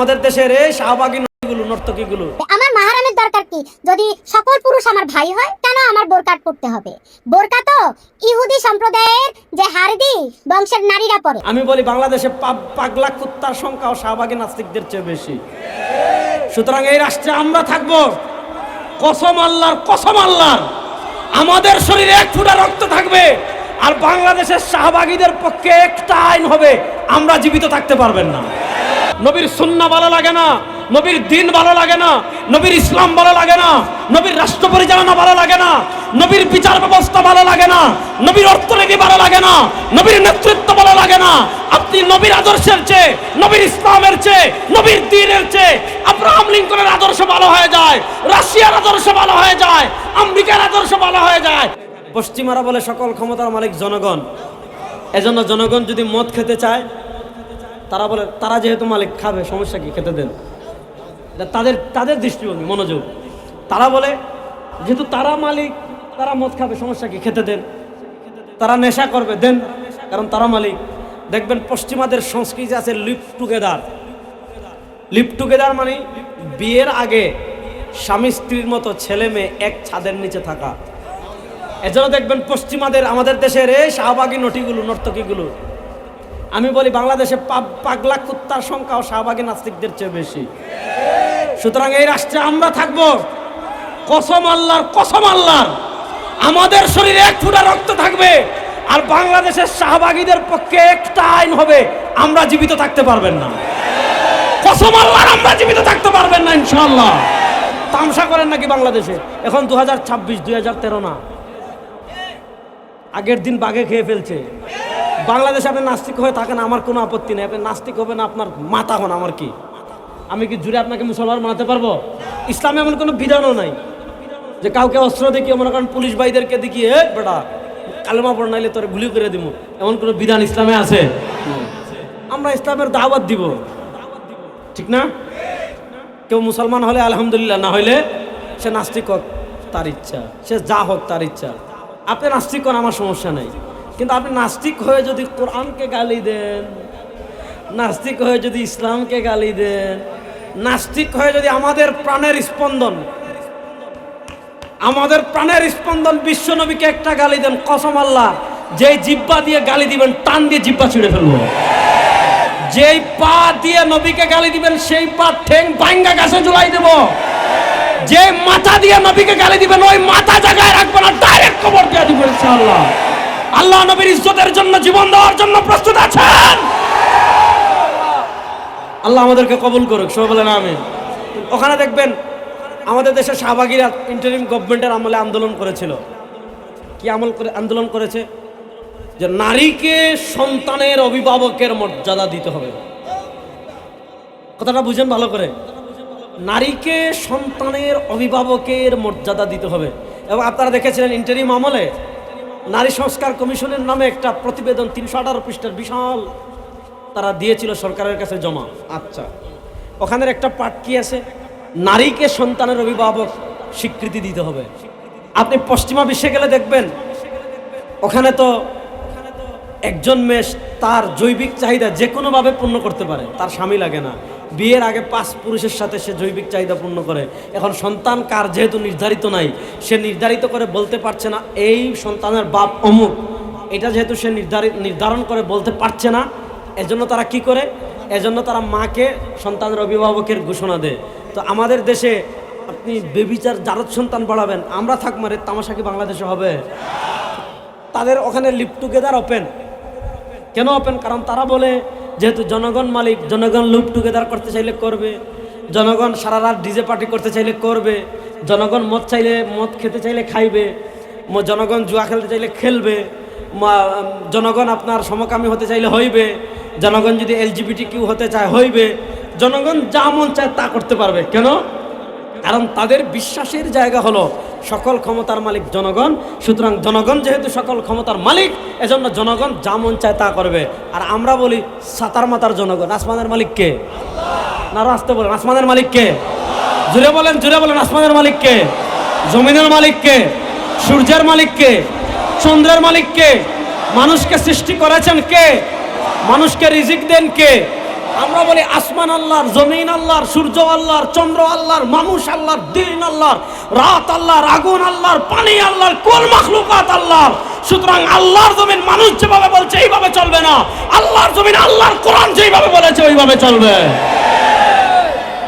আমাদের দেশের এই শাহবাগী নর্তকীগুলো আমার মাহারামের দরকার কি? যদি সকল পুরুষ আমার ভাই হয় কেন আমার বোরকা পরতে হবে? বোরকা তো ইহুদি সম্প্রদায়ের যে হারদি বংশের নারীরা পরে। আমি বলি বাংলাদেশে পাগলা কুত্তার সংখ্যাও শাহবাগী নাস্তিকদের চেয়ে বেশি। সুতরাং এই রাষ্ট্রে আমরা থাকবো, কসম আল্লাহর আমাদের শরীরে এক ফোঁটা রক্ত থাকবে, আর বাংলাদেশের শাহবাগীদের পক্ষে একটা আইন হবে, আমরা জীবিত থাকতে পারবেন না। নবীর সুন্নাহ ভালো লাগে না, নবীর দিন ভালো লাগে না, নবীর ইসলাম ভালো লাগে না, নবীর রাষ্ট্র পরিচালনা ভালো লাগে না, নবীর বিচার ব্যবস্থা ভালো লাগে না, নবীর অর্থনীতি ভালো লাগে না, নবীর নেতৃত্ব ভালো লাগে না। আপনি নবীর আদর্শের চেয়ে, নবীর ইসলামের চেয়ে, নবীর দ্বীনের চেয়ে আব্রাহাম লিঙ্কনের আদর্শ ভালো হয়ে যায়, রাশিয়ার আদর্শ ভালো হয়ে যায়, আমেরিকার আদর্শ ভালো হয়ে যায়। পশ্চিমারা বলে সকল ক্ষমতার মালিক জনগণ, এজন্য জনগণ যদি মদ খেতে চায় তারা বলে তারা যেহেতু মালিক খাবে, সমস্যা কি, খেতে দেন। তাদের দৃষ্টিভঙ্গি, মনোযোগ। তারা বলে যেহেতু তারা মালিক, তারা মদ খাবে, সমস্যা কি, খেতে দেন। তারা নেশা করবে, দেন, কারণ তারা মালিক। দেখবেন পশ্চিমাদের সংস্কৃতি আছে লিভ টুগেদার। লিভ টুগেদার মানে বিয়ের আগে স্বামী স্ত্রীর মতো ছেলে মেয়ে এক ছাদের নিচে থাকা। এজন্য দেখবেন পশ্চিমাদের, আমাদের দেশের এই শাহবাগী নর্তকীগুলো, আমি বলি বাংলাদেশে পাগলা কুত্তার সংখ্যাও শাহবাগী নাস্তিকদের চেয়ে বেশি। সুতরাং এই রাষ্ট্রে আমরা থাকবো, কসম আল্লাহর আমাদের শরীরে এক ফোঁটা রক্ত থাকবে, আর বাংলাদেশের শাহবাগীদের পক্ষে একটা আইন হবে, আমরা জীবিত থাকতে পারবেন না। কসম আল্লাহর, আমরা জীবিত থাকতে পারবেন না ইনশাআল্লাহ। তামসা করেন নাকি বাংলাদেশে? এখন 2026, 2013 না, আগের দিন বাঘে খেয়ে ফেলছে। বাংলাদেশে আপনি নাস্তিক হয়ে থাকেন, আমার কোনো আপত্তি নেই। আপনি নাস্তিক হবেন, আপনার মাথা হন, আমার কি? আমি কি জুড়ে আপনাকে মুসলমান বানাতে পারবো? ইসলামে এমন কোনো বিধানও নাই যে কাউকে অস্ত্র দেখিয়ে, মনে করেন পুলিশ ভাইদেরকে দেখিয়ে বেটা কালেমা পড় নাইলে তোরে গুলি করে দিব, এমন কোনো বিধান ইসলামে আছে? আমরা ইসলামের দাওয়াত দিব, ঠিক না? কেউ মুসলমান হলে আলহামদুলিল্লাহ, না হইলে সে নাস্তিক হোক তার ইচ্ছা, সে যা হোক তার ইচ্ছা। আপনি নাস্তিক হন, আমার সমস্যা নাই। কিন্তু আপনি নাস্তিক হয়ে যদি কোরআনকে গালি দেন, নাস্তিক হয়ে যদি ইসলামকে গালি দেন, নাস্তিক হয়ে যদি আমাদের প্রাণের স্পন্দন বিশ্ব নবীকে একটা গালি দেন, কসম আল্লাহ, যেই জিহ্বা দিয়ে গালি দিবেন টান দিয়ে জিহ্বা ছিঁড়ে ফেলবো। যেই পা দিয়ে নবীকে গালি দিবেন সেই পা ঠ্যাং ভাঙ্গা গাছে ঝুলাই দেব। যে মাথা দিয়ে নবীকে গালি দিবেন ওই মাথা জায়গায় রাখবো না, ডাইরেক্ট কবর দিয়ে দিব ইনশাআল্লাহ। আল্লাহ নবীর ইজ্জতের জন্য জীবন দেওয়ার জন্য প্রস্তুত আছেন? আল্লাহ আমাদেরকে কবুল করুক, সবাই বলেন আমিন। ওখানে দেখবেন আমাদের দেশের শাহবাগীরা ইন্টারিম গভর্নমেন্টের আমলে আন্দোলন করেছিল। কি আন্দোলন করেছে? যে নারীকে সন্তানের অভিভাবকের মর্যাদা দিতে হবে। কথাটা বুঝেন ভালো করে। নারীকে সন্তানের অভিভাবকের মর্যাদা দিতে হবে। এবং আপনারা দেখেছিলেন ইন্টারিম আমলে নারী সংস্কার কমিশনের নামে একটা প্রতিবেদন 318 পৃষ্ঠার বিশাল তারা দিয়েছিল সরকারের কাছে জমা। আচ্ছা, ওখানের একটা পার্ট কি আছে? নারীকে সন্তানের অভিভাবক স্বীকৃতি দিতে হবে। আপনি পশ্চিমা বিশ্বে গেলে দেখবেন ওখানে তো একজন মেয়ে তার জৈবিক চাহিদা যে কোনোভাবে পূর্ণ করতে পারে, তার স্বামী লাগে না। বিয়ের আগে 5 পুরুষের সাথে সে জৈবিক চাহিদা পূর্ণ করে। এখন সন্তান কার যেহেতু নির্ধারিত নাই, সে নির্ধারিত করে বলতে পারছে না এই সন্তানের বাপ অমুক, এটা যেহেতু সে নির্ধারণ করে বলতে পারছে না, এজন্য তারা কি করে? এজন্য তারা মাকে সন্তানের অভিভাবকের ঘোষণা দেয়। তো আমাদের দেশে আপনি বেবিচার জারদ সন্তান বাড়াবেন, আমরা থাকবো, রে তামাশা কি বাংলাদেশে হবে? তাদের ওখানে লিভ টুগেদার ওপেন। কেন ওপেন? কারণ তারা বলে যেহেতু জনগণ মালিক, জনগণ লিভ টুগেদার করতে চাইলে করবে, জনগণ সারা রাত ডিজে পার্টি করতে চাইলে করবে, জনগণ মদ খেতে চাইলে খাইবে, জনগণ জুয়া খেলতে চাইলে খেলবে, জনগণ আপনার সমকামী হতে চাইলে হইবে, জনগণ যদি LGBTQ হতে চায় হইবে, জনগণ যা মন চায় তা করতে পারবে। কেন? কারণ তাদের বিশ্বাসের জায়গা হলো সকল ক্ষমতার মালিক জনগণ। সুতরাং জনগণ যেহেতু সকল ক্ষমতার মালিক, এজন্য জনগণ যা মন চায় তা করবে। আর আমরা বলি সাতার মাতার জনগণ, আসমানের মালিক কে? না, আসতে বলেন, আসমানের মালিক কে? জুড়ে বলেন আসমানের মালিক কে? জমিনের মালিক কে? সূর্যের মালিক কে? চন্দ্রের মালিক কে? মানুষকে সৃষ্টি করেছেন কে? মানুষকে রিজিক দেন কে? আমরা বলি আসমান আল্লাহর, জমিন আল্লাহর, সূর্য আল্লাহর, চন্দ্র আল্লাহর, মানুষ আল্লাহর, দিন আল্লাহর, রাত আল্লাহর, আগুন আল্লাহর, পানি আল্লাহর, কুল মাখলুকাত আল্লাহর। সুতরাং আল্লাহর জমিন মানুষ যেভাবে বলছে এইভাবে চলবে না, আল্লাহর জমিন আল্লাহর কোরআন যেভাবে বলেছে ওইভাবে চলবে।